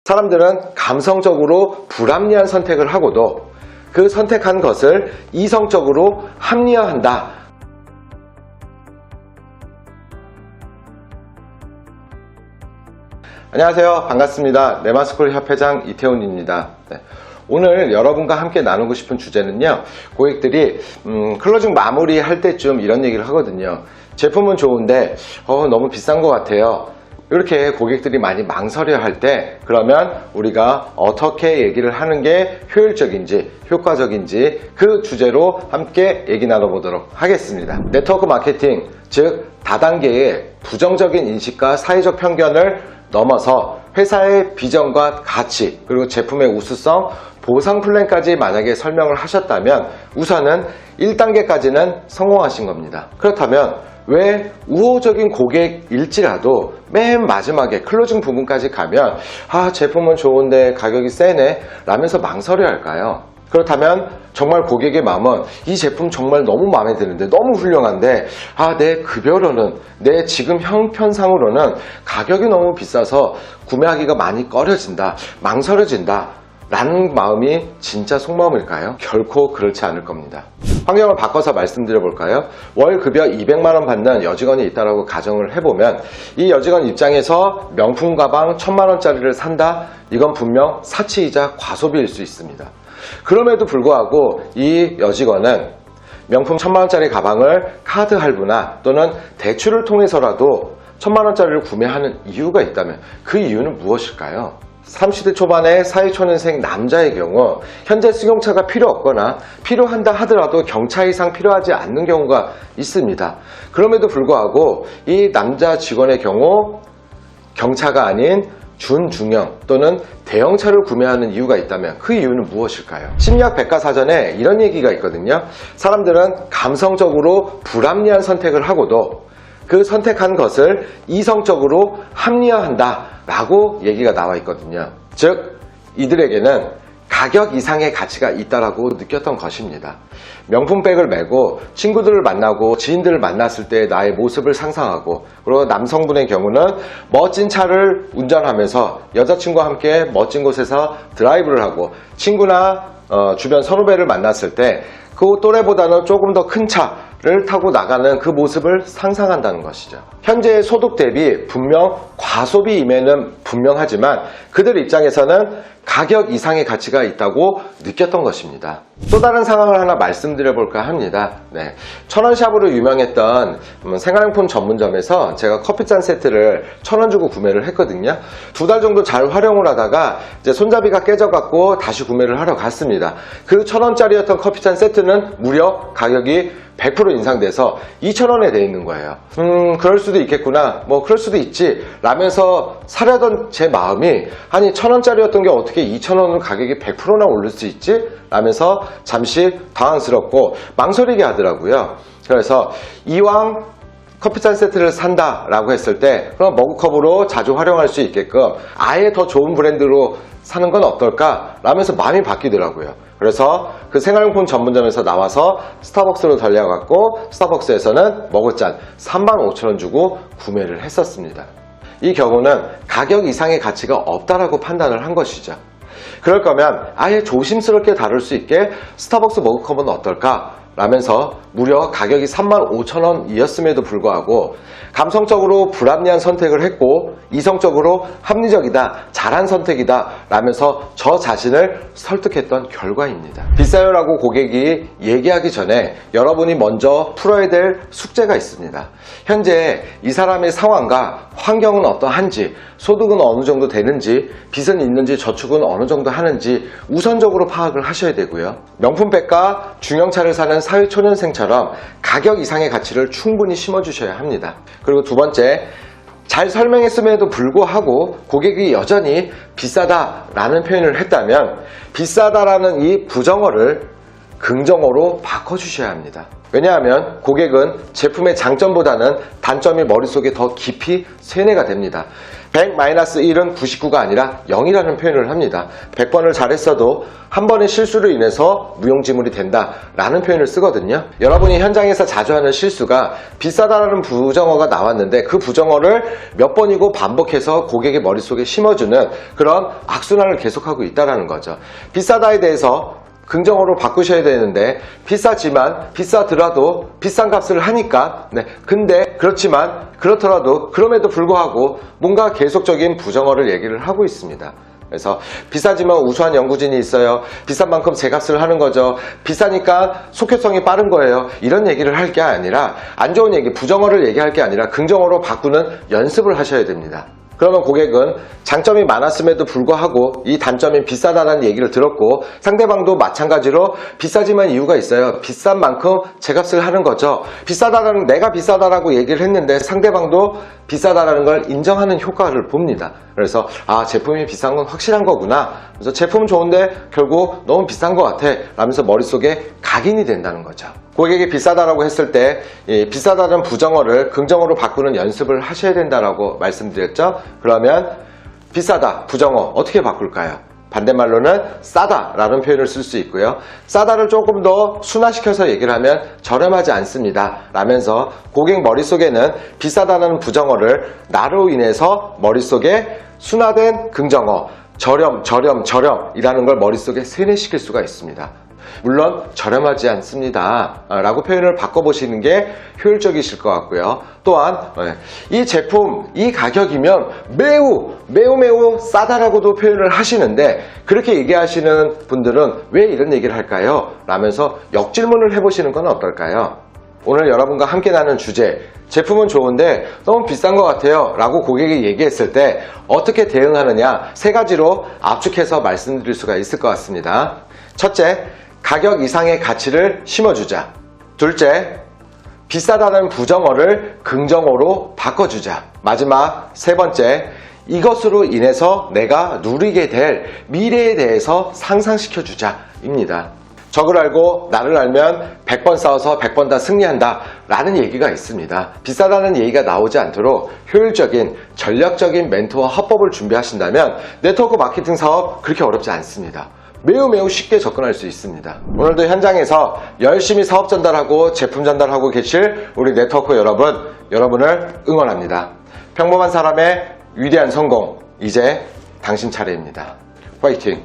사람들은 감성적으로 불합리한 선택을 하고도 그 선택한 것을 이성적으로 합리화한다. 안녕하세요. 반갑습니다. 메마스쿨 협회장 이태훈입니다. 오늘 여러분과 함께 나누고 싶은 주제는요, 고객들이 클로징 마무리할 때쯤 이런 얘기를 하거든요. 제품은 좋은데 너무 비싼 것 같아요. 이렇게 고객들이 많이 망설여 할 때, 그러면 우리가 어떻게 얘기를 하는 게 효율적인지 효과적인지 그 주제로 함께 얘기 나눠보도록 하겠습니다. 네트워크 마케팅, 즉 다단계의 부정적인 인식과 사회적 편견을 넘어서 회사의 비전과 가치, 그리고 제품의 우수성, 보상 플랜까지 만약에 설명을 하셨다면 우선은 1단계까지는 성공하신 겁니다. 그렇다면 왜 우호적인 고객일지라도 맨 마지막에 클로징 부분까지 가면 제품은 좋은데 가격이 세네 라면서 망설여 할까요? 그렇다면 정말 고객의 마음은 이 제품 정말 너무 마음에 드는데, 너무 훌륭한데 내 급여로는, 내 지금 형편상으로는 가격이 너무 비싸서 구매하기가 많이 꺼려진다, 망설여진다 라는 마음이 진짜 속마음일까요? 결코 그렇지 않을 겁니다. 환경을 바꿔서 말씀드려 볼까요? 월 급여 200만원 받는 여직원이 있다고 가정을 해보면 이 여직원 입장에서 명품 가방 1000만원짜리를 산다? 이건 분명 사치이자 과소비일 수 있습니다. 그럼에도 불구하고 이 여직원은 명품 1000만원짜리 가방을 카드 할부나 또는 대출을 통해서라도 1000만원짜리를 구매하는 이유가 있다면 그 이유는 무엇일까요? 30대 초반의 사회초년생 남자의 경우 현재 승용차가 필요 없거나 필요한다 하더라도 경차 이상 필요하지 않는 경우가 있습니다. 그럼에도 불구하고 이 남자 직원의 경우 경차가 아닌 준중형 또는 대형차를 구매하는 이유가 있다면 그 이유는 무엇일까요? 심리학 백과사전에 이런 얘기가 있거든요. 사람들은 감성적으로 불합리한 선택을 하고도 그 선택한 것을 이성적으로 합리화한다 라고 얘기가 나와 있거든요. 즉 이들에게는 가격 이상의 가치가 있다라고 느꼈던 것입니다. 명품백을 메고 친구들을 만나고 지인들을 만났을 때 나의 모습을 상상하고, 그리고 남성분의 경우는 멋진 차를 운전하면서 여자친구와 함께 멋진 곳에서 드라이브를 하고 친구나 주변 선후배를 만났을 때 그 또래보다는 조금 더 큰 차를 타고 나가는 그 모습을 상상한다는 것이죠. 현재의 소득 대비 분명 과소비임에는 분명하지만 그들 입장에서는 가격 이상의 가치가 있다고 느꼈던 것입니다. 또 다른 상황을 하나 말씀드려 볼까 합니다. 천원샵으로 유명했던 생활용품 전문점에서 제가 커피잔 세트를 1000원 주고 구매를 했거든요. 2달 정도 잘 활용을 하다가 이제 손잡이가 깨져갖고 다시 구매를 하러 갔습니다. 그 1000원짜리였던 커피잔 세트는 무려 가격이 100% 인상돼서 2000원에 돼 있는 거예요. 그럴 수도 있겠구나, 그럴 수도 있지 라면서 사려던 제 마음이, 아니 1000원짜리였던 게 어떻게 2000원으로 가격이 100%나 오를 수 있지? 라면서 잠시 당황스럽고 망설이게 하더라고요. 그래서 이왕 커피잔 세트를 산다 라고 했을 때 그럼 머그컵으로 자주 활용할 수 있게끔 아예 더 좋은 브랜드로 사는 건 어떨까 라면서 마음이 바뀌더라고요. 그래서 그 생활용품 전문점에서 나와서 스타벅스로 달려갔고, 스타벅스에서는 머그잔 35,000원 주고 구매를 했었습니다. 이 경우는 가격 이상의 가치가 없다라고 판단을 한 것이죠. 그럴 거면 아예 조심스럽게 다룰 수 있게 스타벅스 머그컵은 어떨까 라면서 무려 가격이 35,000원이었음에도 불구하고 감성적으로 불합리한 선택을 했고 이성적으로 합리적이다, 잘한 선택이다 라면서 저 자신을 설득했던 결과입니다. 비싸요 라고 고객이 얘기하기 전에 여러분이 먼저 풀어야 될 숙제가 있습니다. 현재 이 사람의 상황과 환경은 어떠한지, 소득은 어느 정도 되는지, 빚은 있는지 저축은 어느 정도 하는지 우선적으로 파악을 하셔야 되고요. 명품백과 중형차를 사는 사회초년생처럼 가격 이상의 가치를 충분히 심어주셔야 합니다. 그리고 두 번째, 잘 설명했음에도 불구하고 고객이 여전히 비싸다라는 표현을 했다면 비싸다라는 이 부정어를 긍정어로 바꿔주셔야 합니다. 왜냐하면 고객은 제품의 장점보다는 단점이 머릿속에 더 깊이 세뇌가 됩니다. 100-1은 99가 아니라 0이라는 표현을 합니다. 100번을 잘했어도 한 번의 실수로 인해서 무용지물이 된다라는 표현을 쓰거든요. 여러분이 현장에서 자주 하는 실수가 비싸다라는 부정어가 나왔는데 그 부정어를 몇 번이고 반복해서 고객의 머릿속에 심어주는 그런 악순환을 계속하고 있다는 거죠. 비싸다에 대해서 긍정어로 바꾸셔야 되는데 비싸지만 비싸더라도 비싼 값을 하니까 근데 그렇지만 그렇더라도 그럼에도 불구하고 뭔가 계속적인 부정어를 얘기를 하고 있습니다. 그래서 비싸지만 우수한 연구진이 있어요. 비싼 만큼 제 값을 하는 거죠. 비싸니까 속효성이 빠른 거예요. 이런 얘기를 할 게 아니라 안 좋은 얘기, 부정어를 얘기할 게 아니라 긍정어로 바꾸는 연습을 하셔야 됩니다. 그러면 고객은 장점이 많았음에도 불구하고 이 단점이 비싸다는 얘기를 들었고 상대방도 마찬가지로 비싸지만 이유가 있어요. 비싼 만큼 제 값을 하는 거죠. 비싸다라는 내가 비싸다라고 얘기를 했는데 상대방도 비싸다라는 걸 인정하는 효과를 봅니다. 그래서 제품이 비싼 건 확실한 거구나. 그래서 제품은 좋은데 결국 너무 비싼 것 같아 라면서 머릿속에 각인이 된다는 거죠. 고객이 비싸다라고 했을 때 비싸다는 부정어를 긍정어로 바꾸는 연습을 하셔야 된다라고 말씀드렸죠. 그러면 비싸다 부정어 어떻게 바꿀까요? 반대말로는 싸다라는 표현을 쓸 수 있고요. 싸다를 조금 더 순화시켜서 얘기를 하면 저렴하지 않습니다 라면서 고객 머릿속에는 비싸다는 부정어를 나로 인해서 머릿속에 순화된 긍정어 저렴 이라는 걸 머릿속에 세뇌시킬 수가 있습니다. 물론 저렴하지 않습니다 라고 표현을 바꿔보시는 게 효율적이실 것 같고요. 또한 이 제품 이 가격이면 매우 싸다라고도 표현을 하시는데 그렇게 얘기하시는 분들은 왜 이런 얘기를 할까요? 라면서 역질문을 해보시는 건 어떨까요? 오늘 여러분과 함께 나눈 주제 제품은 좋은데 너무 비싼 것 같아요 라고 고객이 얘기했을 때 어떻게 대응하느냐 세 가지로 압축해서 말씀드릴 수가 있을 것 같습니다. 첫째, 가격 이상의 가치를 심어주자. 둘째, 비싸다는 부정어를 긍정어로 바꿔주자. 마지막 세 번째, 이것으로 인해서 내가 누리게 될 미래에 대해서 상상시켜주자 입니다. 적을 알고 나를 알면 100번 싸워서 100번 다 승리한다 라는 얘기가 있습니다. 비싸다는 얘기가 나오지 않도록 효율적인 전략적인 멘토와 화법을 준비하신다면 네트워크 마케팅 사업 그렇게 어렵지 않습니다. 매우 쉽게 접근할 수 있습니다. 오늘도 현장에서 열심히 사업 전달하고 제품 전달하고 계실 우리 네트워크 여러분을 응원합니다. 평범한 사람의 위대한 성공, 이제 당신 차례입니다. 화이팅!